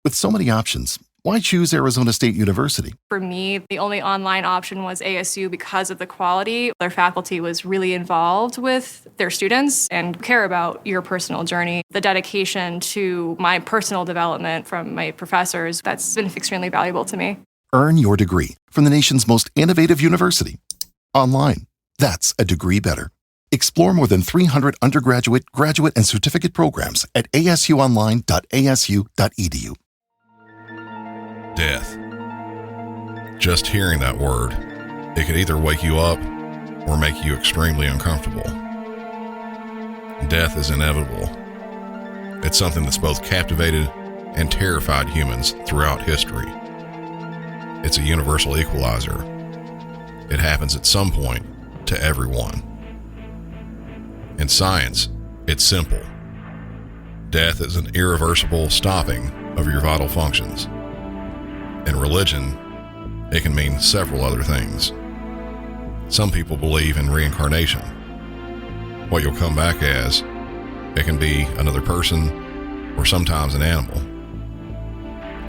With so many options, why choose Arizona State University? For me, the only online option was ASU because of the quality. Their faculty was really involved with their students and care about your personal journey. The dedication to my personal development from my professors, that's been extremely valuable to me. Earn your degree from the nation's most innovative university. Online. That's a degree better. Explore more than 300 undergraduate, graduate, and certificate programs at asuonline.asu.edu. Death. Just hearing that word, it could either wake you up or make you extremely uncomfortable. Death is inevitable. It's something that's both captivated and terrified humans throughout history. It's a universal equalizer. It happens at some point to everyone. In science, it's simple. Death is an irreversible stopping of your vital functions. In religion, it can mean several other things. Some people believe in reincarnation. What you'll come back as, it can be another person or sometimes an animal.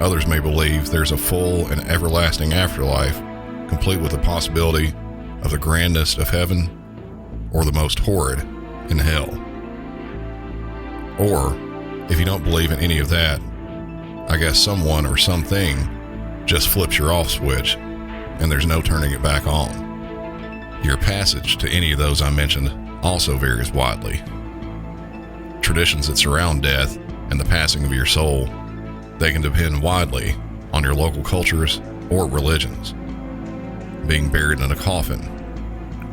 Others may believe there's a full and everlasting afterlife, complete with the possibility of the grandest of heaven or the most horrid in hell. Or, if you don't believe in any of that, I guess someone or something just flips your off switch and there's no turning it back on. Your passage to any of those I mentioned also varies widely. Traditions that surround death and the passing of your soul, they can depend widely on your local cultures or religions. Being buried in a coffin,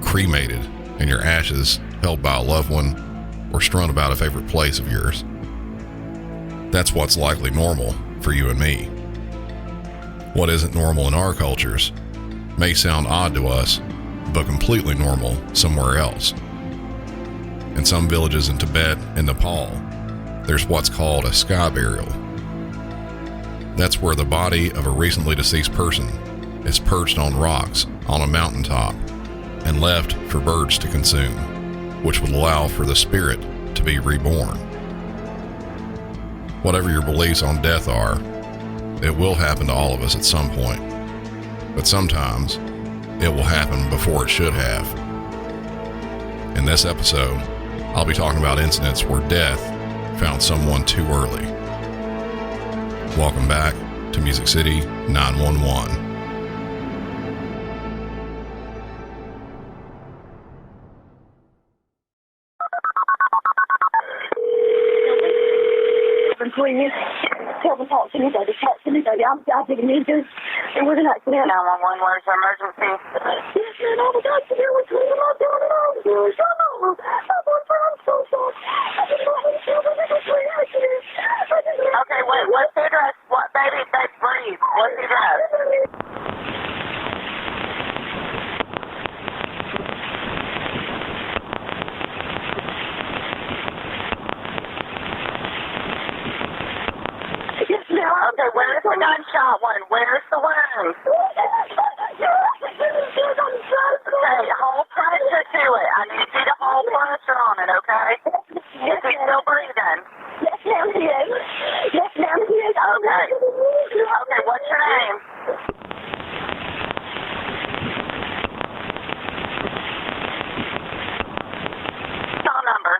cremated, and your ashes held by a loved one, or strewn about a favorite place of yours. That's what's likely normal for you and me. What isn't normal in our cultures may sound odd to us, but completely normal somewhere else. In some villages in Tibet and Nepal, there's what's called a sky burial. That's where the body of a recently deceased person is perched on rocks on a mountaintop and left for birds to consume, which would allow for the spirit to be reborn. Whatever your beliefs on death are, it will happen to all of us at some point, but sometimes it will happen before it should have. In this episode, I'll be talking about incidents where death found someone too early. Welcome back to Music City 911. Please, tell them talk to me, baby. Talk to me, baby. I think you need to. And we're an accident. 911, where's your emergency? Yes, man. Oh my God, there was me. I'm doing it all. My boyfriend, I'm so sorry. I just want to tell them it was an accident. Okay, wait. What's the address? What, baby? Breathe. What's the address? Okay, where's the gunshot one? Where's the wound? Okay, hold pressure to it. I need you to hold pressure on it, okay? Is he still breathing? Yes, ma'am, he is. Yes, ma'am, he is. Okay. Okay, what's your name? Call number.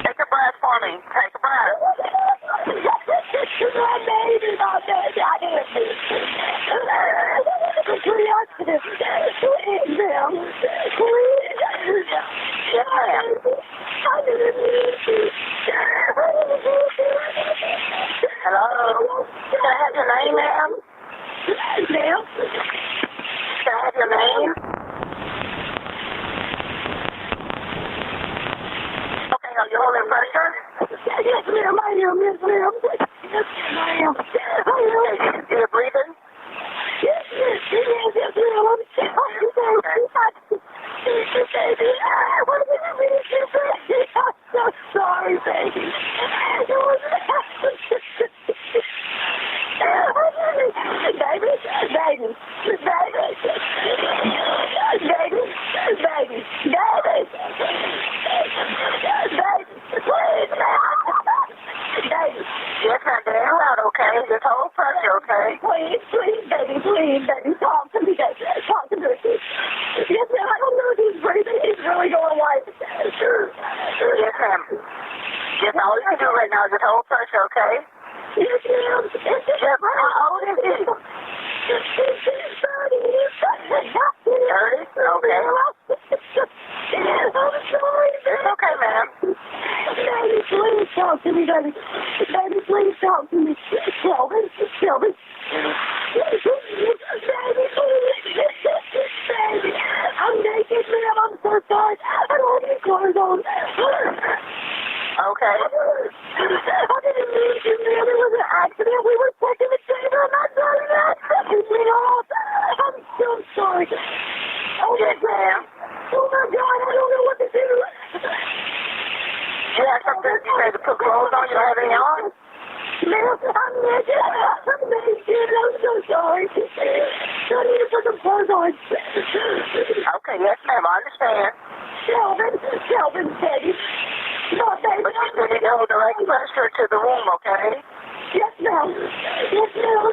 Take a breath for me. Take a breath. My baby, my baby. I didn't do it. Please, ma'am. Please. Yes, ma'am. I didn't do it. Hello? Can I have your name, ma'am? Ma'am? Can I have your name? Are you holding pressure? Yes, ma'am, I am. Yes, ma'am. Yes, ma'am. Are you breathing? Yes, ma'am. I'm sorry. Baby. What did you mean to say? I'm so sorry, baby. Baby. okay? Please, baby, talk to me, baby. Talk to me. Yes, ma'am, I don't know if he's breathing. He's really going white. Yes, ma'am. Yes, all you can do right now is just hold pressure, okay? Yes, ma'am. Yes, how old is he? 30. Okay. I'm sorry. It's okay, ma'am. Baby, please talk to me, baby. Baby, please talk to me. Kelvin. Baby, please. Baby, I'm naked, ma'am. I'm so sorry. I don't have any clothes on. Okay. I didn't mean to, ma'am. It was an accident. We were taking the chamber. I'm not sorry that. Pissed me off. I'm so sorry. Oh, yes, ma'am. Oh, my God. I don't know what to do. You have something you say to put clothes on? You don't have any on? Ma'am, I'm naked. I'm so sorry. I need to put some clothes on. Okay, yes, ma'am. I understand. Kelvin, baby. No, baby. But you still need to hold the right pressure to the room, okay? Yes, ma'am. Yes, ma'am.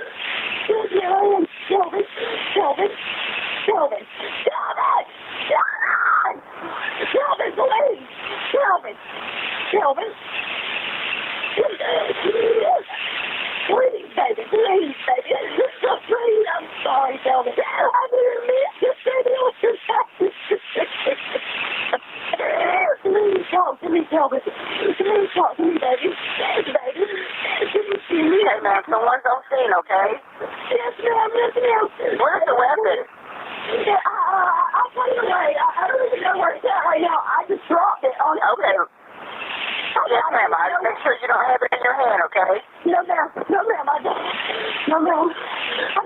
Yes, ma'am. I am Kelvin. Kelvin, please. Kelvin. Please, baby. Please, I'm sorry, Kelvin. I didn't mean to say Please talk to me, Kelvin. Please talk to me, baby. Baby, can you see me? Hey, ma'am, someone's on scene, okay? Yes, ma'am. Where's the weapon? Yeah, I'll put it away. I don't even know where it's at right now. I just dropped it on. Okay. Yes, ma'am. I'll make sure you don't have it in your hand, okay? No, ma'am. I don't. No, ma'am. I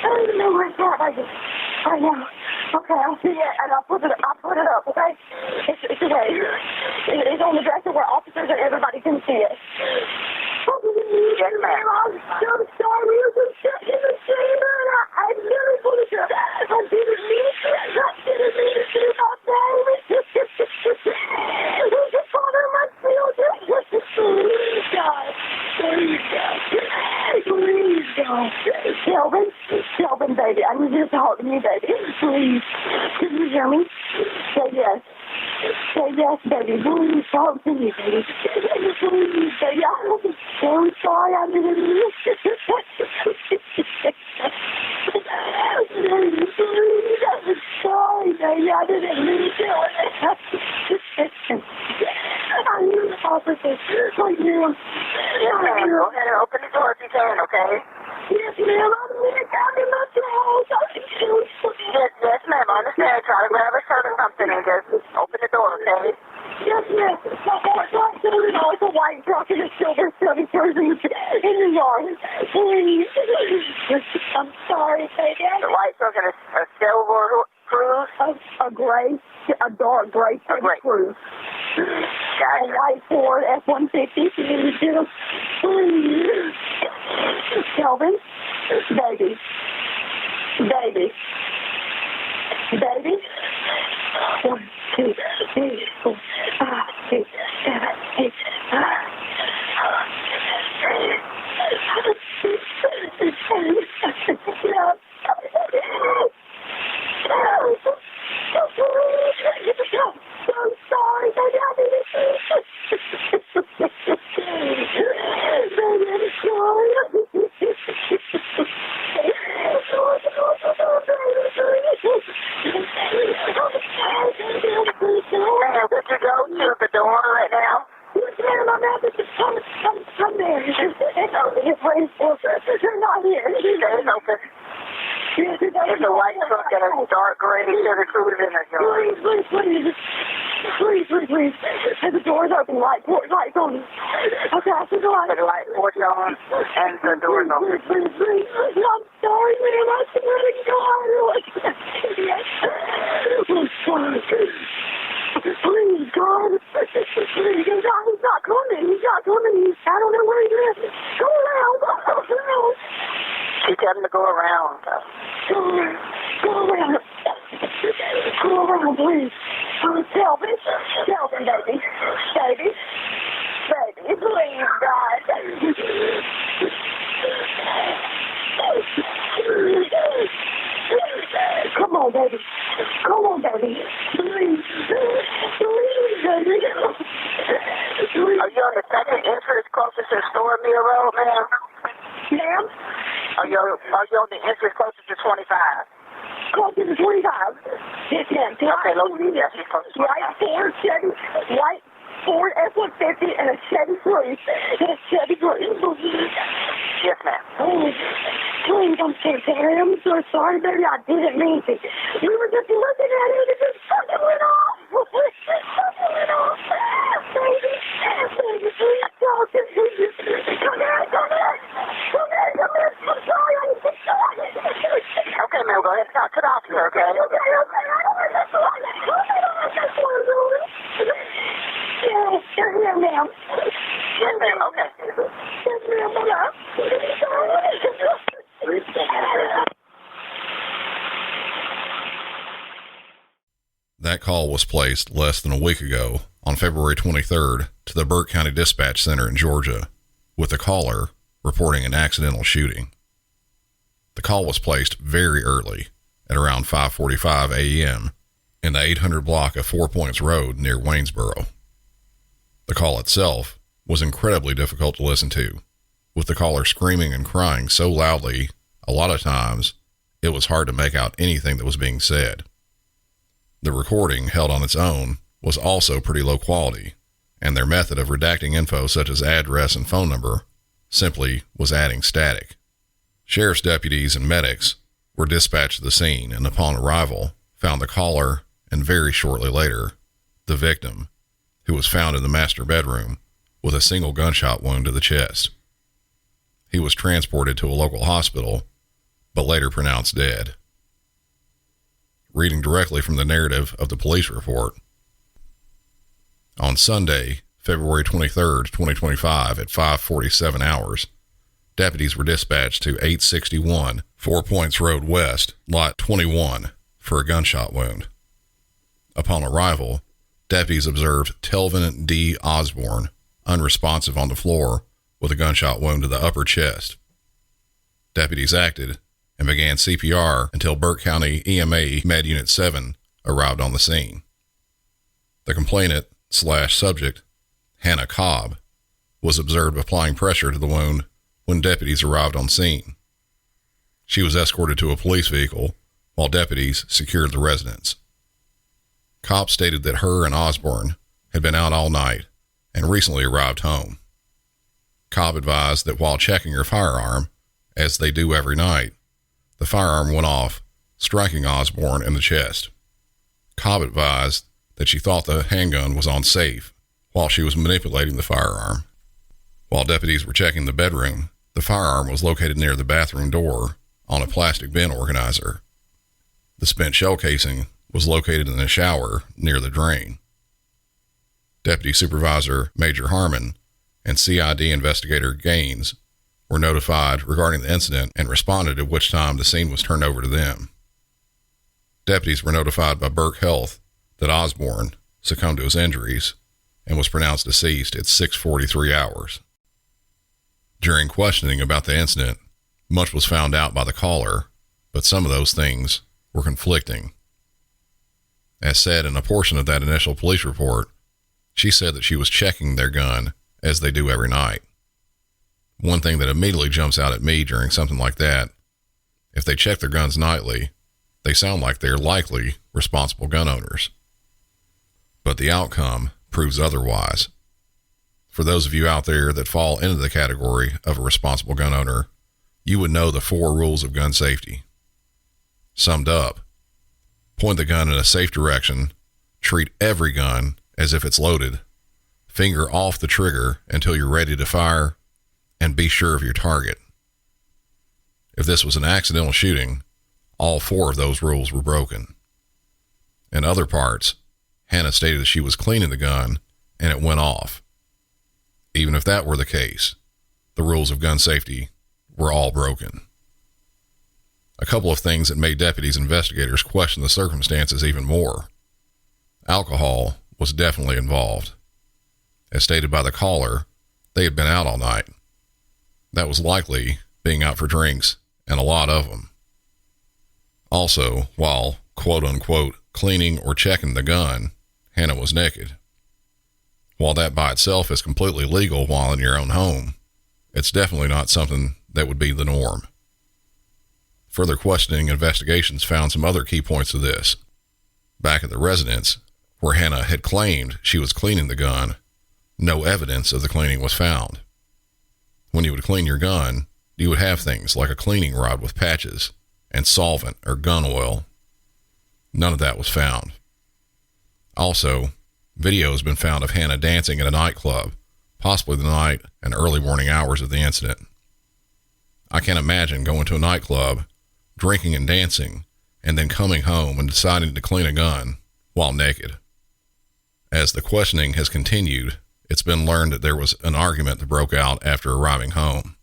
don't even know where it's at right now. Okay, I'll see it, and I'll put it up, okay? It's away. It's on the dresser where officers and everybody can see it. Yes, ma'am. I'm so sorry. We were just stuck in the chamber, and I never put it up. I didn't mean to do my baby. Who's the father of my children? Please, God. Kelvin, baby. I need you to talk to me, baby. Please. Can you hear me? Say yes. Say yes, baby. Please talk to me, baby. Please, baby. I'm so sorry. I didn't mean to. I'm sorry, baby. I didn't mean to. I need officers. Like you. Yes, ma'am. Go ahead and open the door if you can, okay? Yes, ma'am. I'm in my house. Yes, ma'am. I understand. Try to grab a shirt or something and just open the door, okay? Yes, ma'am. It's a white truck and a silver 7 in the yard. Please. I'm sorry, baby. The white truck and a silver cruise? A dark gray cruise. Gotcha. A white Ford F-150. Please. Kelvin. Baby. 1, 2, 3, 4, 5, 6, 7, 8, 9. I'm sorry, baby. I didn't Could you go to the door right now? Yes, ma'am. I'm out there. Come there. It's open. They're not here. It's open. There's a white truck and a dark gray sugar cruiser in there. Please. And the door's open. Lights on. Okay, I see the light. The light porch on and the door's open. Please. I'm sorry, ma'am. I swear to God. Please, God. Please. He's not coming. I don't know where he is. Go around. She tell him to go around. Go around, please. Kelvin, baby. Baby, please, God. Are you on the second entrance closest to Store Mill Road, ma'am? Ma'am? Are you on the entrance closest to 25? Closer to 25. Yes, ma'am. Okay, look, yes, he's close to 25. White Ford Chevy, white Ford F-150 and a Chevy Cruze. And a Chevy Cruze. Yes, ma'am. Oh, please, I'm so sorry. I'm so sorry, baby. I didn't mean to. We were just looking at it and it just fucking went off. Fucking went off. Baby, please talk to me. Come here. I'm sorry. I'm so sorry. Okay, ma'am, go ahead and talk to the officer, okay? Okay. Yes, ma'am. Yes, ma'am, okay. Yes, ma'am, That call was placed less than a week ago on February 23rd to the Burke County Dispatch Center in Georgia, with the caller reporting an accidental shooting. The call was placed very early, at around 5:45 a.m., in the 800 block of 4 Points Road near Waynesboro. The call itself was incredibly difficult to listen to, with the caller screaming and crying so loudly, a lot of times, it was hard to make out anything that was being said. The recording, held on its own, was also pretty low quality, and their method of redacting info such as address and phone number simply was adding static. Sheriff's deputies and medics were dispatched to the scene and upon arrival found the caller and very shortly later, the victim, who was found in the master bedroom with a single gunshot wound to the chest. He was transported to a local hospital, but later pronounced dead. Reading directly from the narrative of the police report. On Sunday, February 23rd, 2025 at 5:47 hours, deputies were dispatched to 861 4 Points Road West, Lot 21, for a gunshot wound. Upon arrival, deputies observed Telvin D. Osborne, unresponsive on the floor with a gunshot wound to the upper chest. Deputies acted and began CPR until Burke County EMA Med Unit 7 arrived on the scene. The complainant/subject, Hannah Cobb, was observed applying pressure to the wound when deputies arrived on scene. She was escorted to a police vehicle while deputies secured the residence. Cobb stated that her and Osborne had been out all night and recently arrived home. Cobb advised that while checking her firearm, as they do every night, the firearm went off, striking Osborne in the chest. Cobb advised that she thought the handgun was on safe while she was manipulating the firearm. While deputies were checking the bedroom, the firearm was located near the bathroom door on a plastic bin organizer. The spent shell casing was located in the shower near the drain. Deputy Supervisor Major Harmon and CID Investigator Gaines were notified regarding the incident and responded, at which time the scene was turned over to them. Deputies were notified by Burke Health that Osborne succumbed to his injuries and was pronounced deceased at 6:43 hours. During questioning about the incident, much was found out by the caller, but some of those things were conflicting. As said in a portion of that initial police report, she said that she was checking their gun as they do every night. One thing that immediately jumps out at me during something like that, if they check their guns nightly, they sound like they're likely responsible gun owners. But the outcome proves otherwise. For those of you out there that fall into the category of a responsible gun owner, you would know the 4 rules of gun safety. Summed up, point the gun in a safe direction, treat every gun as if it's loaded, finger off the trigger until you're ready to fire, and be sure of your target. If this was an accidental shooting, all 4 of those rules were broken. In other parts, Hannah stated that she was cleaning the gun and it went off. Even if that were the case, the rules of gun safety were all broken. A couple of things that made deputies and investigators question the circumstances even more. Alcohol was definitely involved. As stated by the caller, they had been out all night. That was likely being out for drinks, and a lot of them. Also, while quote-unquote cleaning or checking the gun, Hannah was naked. While that by itself is completely legal while in your own home, it's definitely not something that would be the norm. Further questioning investigations found some other key points of this. Back at the residence, where Hannah had claimed she was cleaning the gun, no evidence of the cleaning was found. When you would clean your gun, you would have things like a cleaning rod with patches and solvent or gun oil. None of that was found. Also, video has been found of Hannah dancing at a nightclub, possibly the night and early morning hours of the incident. I can't imagine going to a nightclub, drinking and dancing, and then coming home and deciding to clean a gun while naked. As the questioning has continued, it's been learned that there was an argument that broke out after arriving home.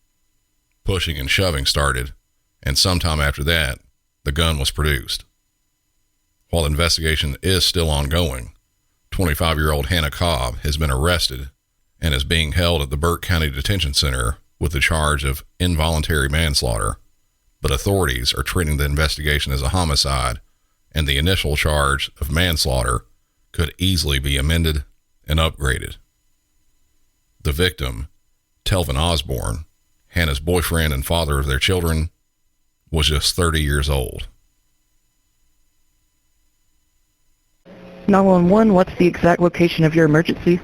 Pushing and shoving started, and sometime after that, the gun was produced. While the investigation is still ongoing, 25-year-old Hannah Cobb has been arrested and is being held at the Burke County Detention Center with the charge of involuntary manslaughter, but authorities are treating the investigation as a homicide, and the initial charge of manslaughter could easily be amended and upgraded. The victim, Telvin Osborne, Hannah's boyfriend and father of their children, was just 30 years old. 911, what's the exact location of your emergency?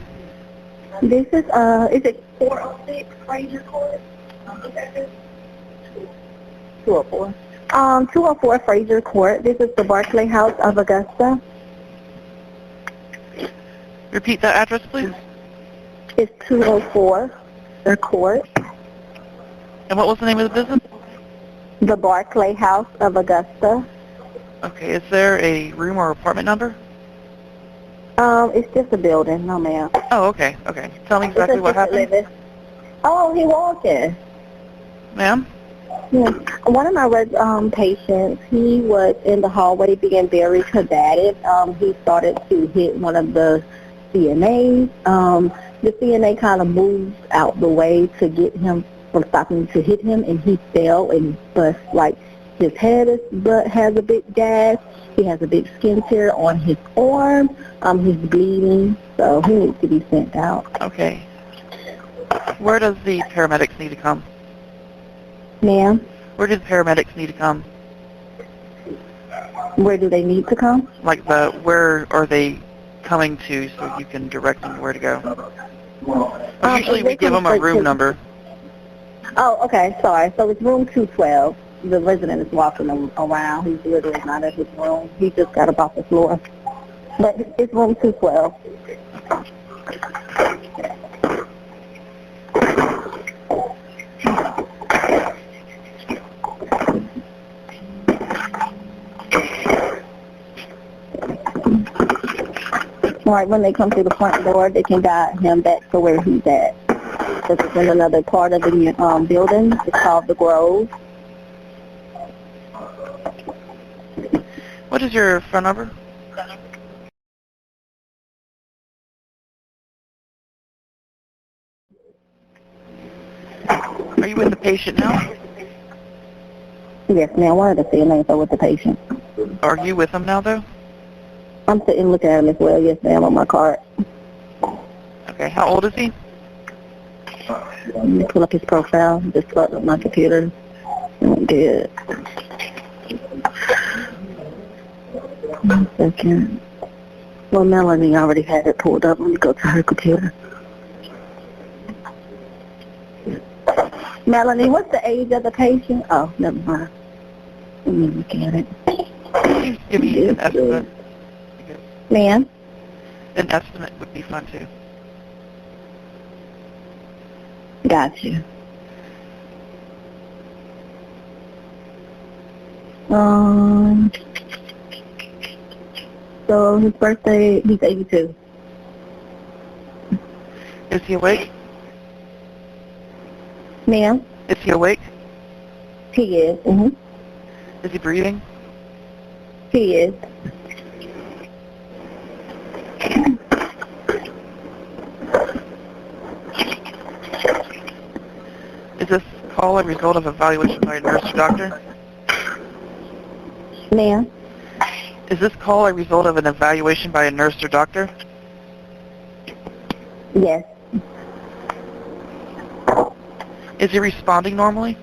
This is it 406 Fraser Court? 204. 204 Fraser Court. This is the Barclay House of Augusta. Repeat that address, please. It's 204 their court. And what was the name of the business? The Barclay House of Augusta. Okay, is there a room or apartment number? It's just a building, no ma'am. Oh, okay. Tell me exactly what happened. Oh, he walking. Ma'am? Yeah. One of my patients, he was in the hallway being very combative. He started to hit one of the CNAs. The CNA kind of moved out the way to get him from stopping to hit him, and he fell and bust. Like, his head has a big gash. He has a big skin tear on his arm. He's bleeding, so he needs to be sent out. Okay. Where does the paramedics need to come? Ma'am? Where do the paramedics need to come? Where do they need to come? Like, where are they coming to so you can direct them where to go? Usually we give them a room number. Oh, okay, sorry. So it's room 212. The resident is walking around. He's literally not at his room. He just got up off the floor. But it's room 212. Right, when they come through the front door, they can guide him back to where he's at. This is in another part of the building. It's called the Grove. What is your phone number? Are you with the patient now? Yes, ma'am. One of the CNAs are with the patient. Are you with him now, though? I'm sitting looking at him as well. Yes, ma'am, on my card. Okay. How old is he? Let me pull up his profile. Just plugged up my computer. Good. 1 second. Well, Melanie already had it pulled up. Let me go to her computer. Melanie, what's the age of the patient? Oh, never mind. Let me look at it. Give me an estimate. Ma'am? An estimate would be fun, too. Got you. So his birthday, he's 82. Is he awake? Ma'am? Is he awake? He is. Mm-hmm. Is he breathing? He is. Is this call a result of evaluation by a nurse or doctor? Ma'am? Is this call a result of an evaluation by a nurse or doctor? Yes. Is he responding normally?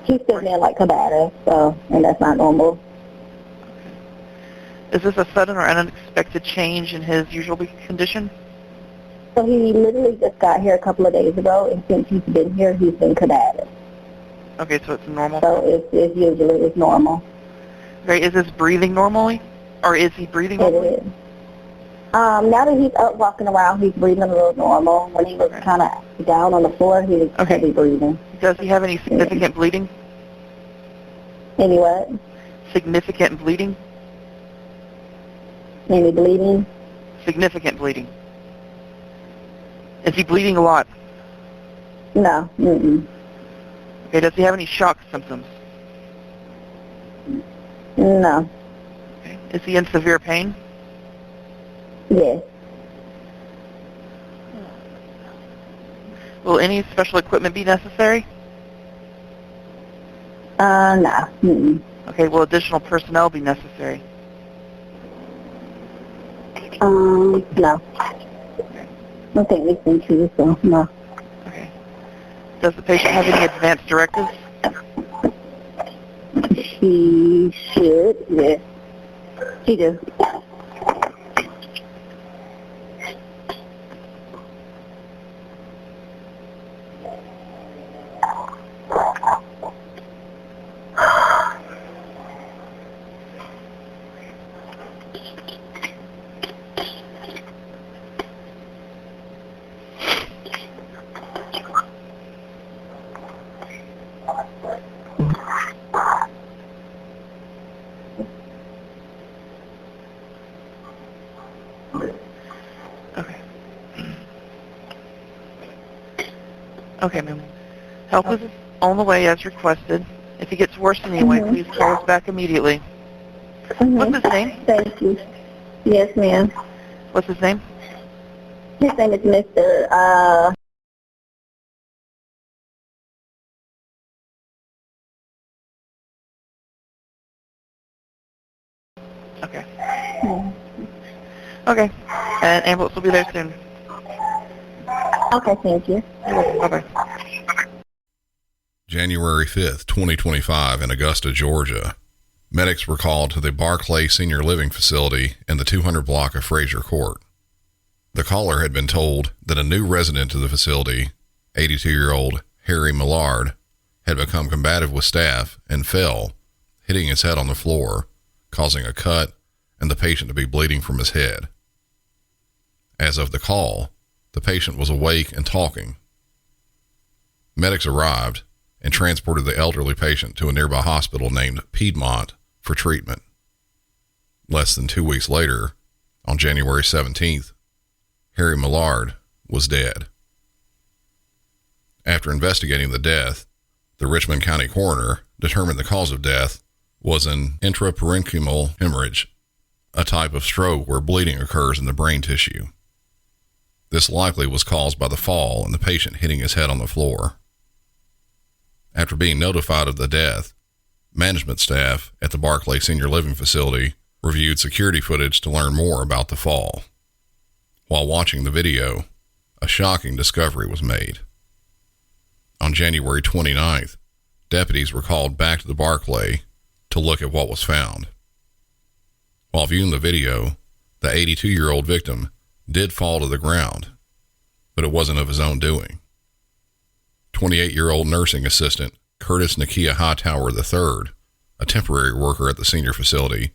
He's sitting there like combative, so, and that's not normal. Is this a sudden or unexpected change in his usual condition? So he literally just got here a couple of days ago, and since he's been here, he's been combative. Okay, so it's normal. So it's usually normal. Okay, is his breathing normally? Or is he breathing normally? It is. Now that he's up walking around, he's breathing a little normal. When he was kind of down on the floor, he was heavy breathing. Does he have any significant bleeding? Any what? Significant bleeding? Any bleeding? Significant bleeding. Is he bleeding a lot? No. Mm-mm. Okay, does he have any shock symptoms? No. Okay. Is he in severe pain? Yes. Will any special equipment be necessary? No. Mm-mm. Okay, will additional personnel be necessary? No. I don't think anything to you, so no. Okay. Does the patient have any advance directives? She should, yes. She does. Okay. Okay, ma'am. Help is on the way as requested. If he gets worse anyway, please call us back immediately. What's his name? Thank you. Yes, ma'am. What's his name? His name is Mr. Okay. Okay. And ambulance will be there soon. Okay, thank you. You're welcome. Bye-bye. January 5th, 2025, in Augusta, Georgia. Medics were called to the Barclay Senior Living Facility in the 200 block of Fraser Court. The caller had been told that a new resident of the facility, 82-year-old Harry Millard, had become combative with staff and fell, hitting his head on the floor, causing a cut and the patient to be bleeding from his head. As of the call, the patient was awake and talking. Medics arrived and transported the elderly patient to a nearby hospital named Piedmont for treatment. Less than 2 weeks later, on January 17th, Harry Millard was dead. After investigating the death, the Richmond County coroner determined the cause of death was an intraparenchymal hemorrhage, a type of stroke where bleeding occurs in the brain tissue. This likely was caused by the fall and the patient hitting his head on the floor. After being notified of the death, management staff at the Barclay Senior Living Facility reviewed security footage to learn more about the fall. While watching the video, a shocking discovery was made. On January 29th, deputies were called back to the Barclay to look at what was found. While viewing the video, the 82-year-old victim did fall to the ground, but it wasn't of his own doing. 28-year-old nursing assistant Curtis Nakia Hightower III, a temporary worker at the senior facility,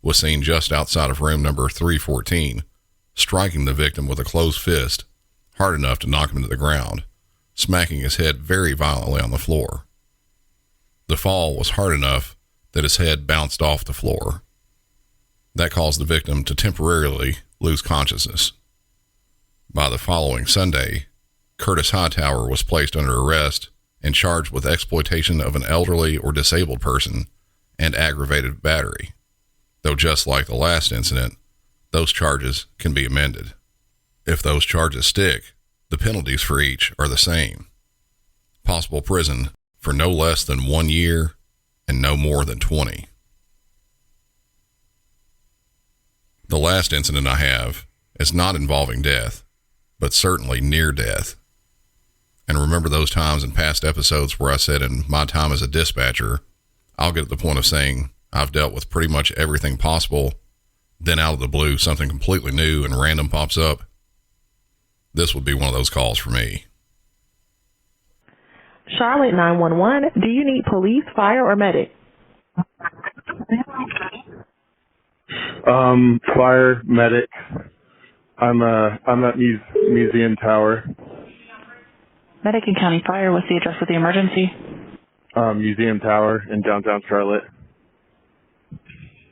was seen just outside of room number 314, striking the victim with a closed fist, hard enough to knock him to the ground, smacking his head very violently on the floor. The fall was hard enough that his head bounced off the floor. That caused the victim to temporarily lose consciousness. By the following Sunday, Curtis Hightower was placed under arrest and charged with exploitation of an elderly or disabled person and aggravated battery, though just like the last incident, those charges can be amended. If those charges stick, the penalties for each are the same. Possible prison for no less than 1 year and no more than 20. The last incident I have is not involving death, but certainly near death. And remember those times in past episodes where I said in my time as a dispatcher, I'll get to the point of saying I've dealt with pretty much everything possible. Then out of the blue, something completely new and random pops up. This would be one of those calls for me. Charlotte 911, do you need police, fire, or medic? Fire, medic. I'm at Museum Tower. Medic and County Fire, what's the address of the emergency? Museum Tower in downtown Charlotte.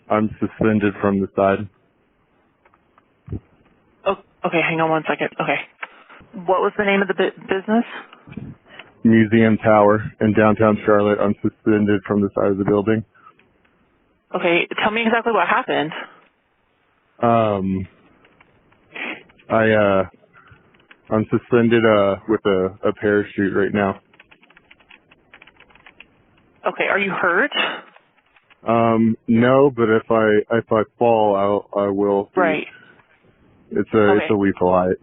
I'm suspended from the side. Oh, okay, hang on one second. Okay. What was the name of the business? Museum Tower in downtown Charlotte. I'm suspended from the side of the building. Okay, tell me exactly what happened. I'm suspended with a parachute right now. Okay, are you hurt? No, but if I fall, I will. Right. It's a lethal height.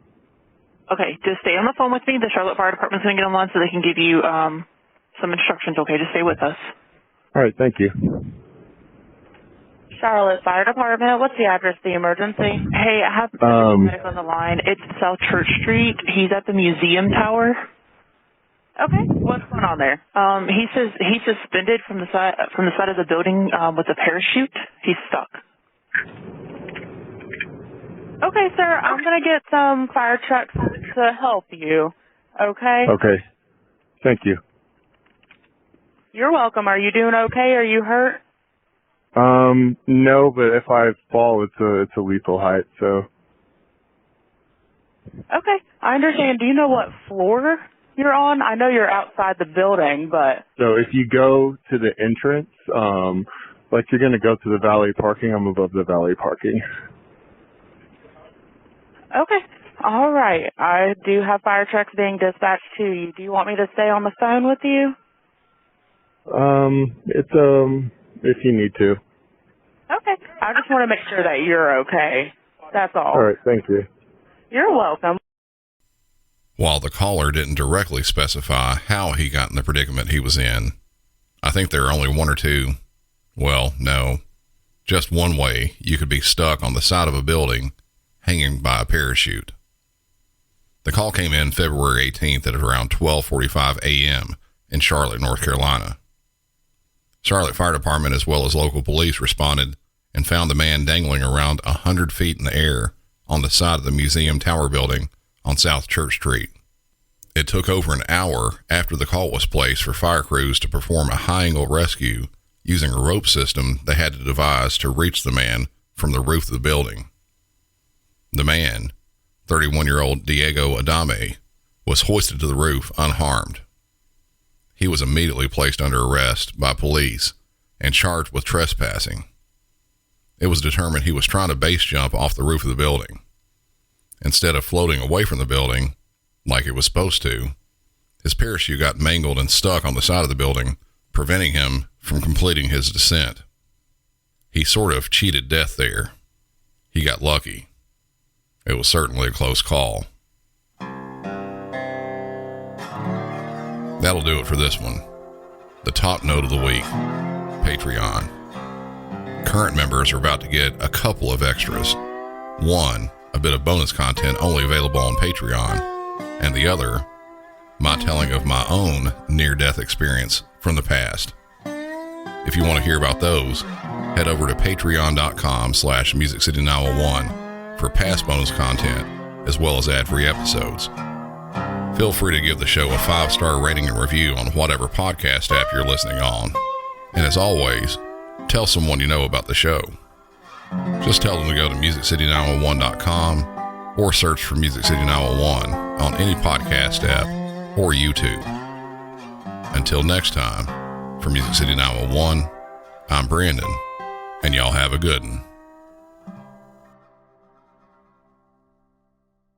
Okay, just stay on the phone with me. The Charlotte Fire Department's going to get online so they can give you some instructions. Okay, just stay with us. All right, thank you. Charlotte Fire Department, what's the address of the emergency? Hey, I have medic on the line. It's South Church Street. He's at the Museum Tower. Okay, what's going on there? He says he's suspended from the side of the building with a parachute. He's stuck. Okay, sir, I'm going to get some fire trucks to help you, okay? Okay, thank you. You're welcome. Are you doing okay? Are you hurt? No, but if I fall, it's a lethal height, so. Okay, I understand. Do you know what floor you're on? I know you're outside the building, but. So if you go to the entrance, like you're going to go to the valet parking, I'm above the valet parking. Okay. All right. I do have fire trucks being dispatched to you. Do you want me to stay on the phone with you? If you need to. Okay. I just want to make sure that you're okay. That's all. All right. Thank you. You're welcome. While the caller didn't directly specify how he got in the predicament he was in, I think there are only one or two, well, no, just one way you could be stuck on the side of a building hanging by a parachute. The call came in February 18th at around 12:45 a.m. in Charlotte, North Carolina. Charlotte Fire Department as well as local police responded and found the man dangling around 100 feet in the air on the side of the Museum Tower building on South Church Street. It took over an hour after the call was placed for fire crews to perform a high-angle rescue using a rope system they had to devise to reach the man from the roof of the building. The man, 31-year-old Diego Adame, was hoisted to the roof unharmed. He was immediately placed under arrest by police and charged with trespassing. It was determined he was trying to base jump off the roof of the building. Instead of floating away from the building, like it was supposed to, his parachute got mangled and stuck on the side of the building, preventing him from completing his descent. He sort of cheated death there. He got lucky. It was certainly a close call. That'll do it for this one. The top note of the week, Patreon. Current members are about to get a couple of extras. One, a bit of bonus content only available on Patreon, and the other, my telling of my own near-death experience from the past. If you want to hear about those, head over to patreon.com/MusicCity911 for past bonus content, as well as ad-free episodes. Feel free to give the show a 5-star rating and review on whatever podcast app you're listening on. And as always, tell someone you know about the show. Just tell them to go to MusicCity911.com or search for Music City 911 on any podcast app or YouTube. Until next time, for Music City 911, I'm Brandon, and y'all have a good one.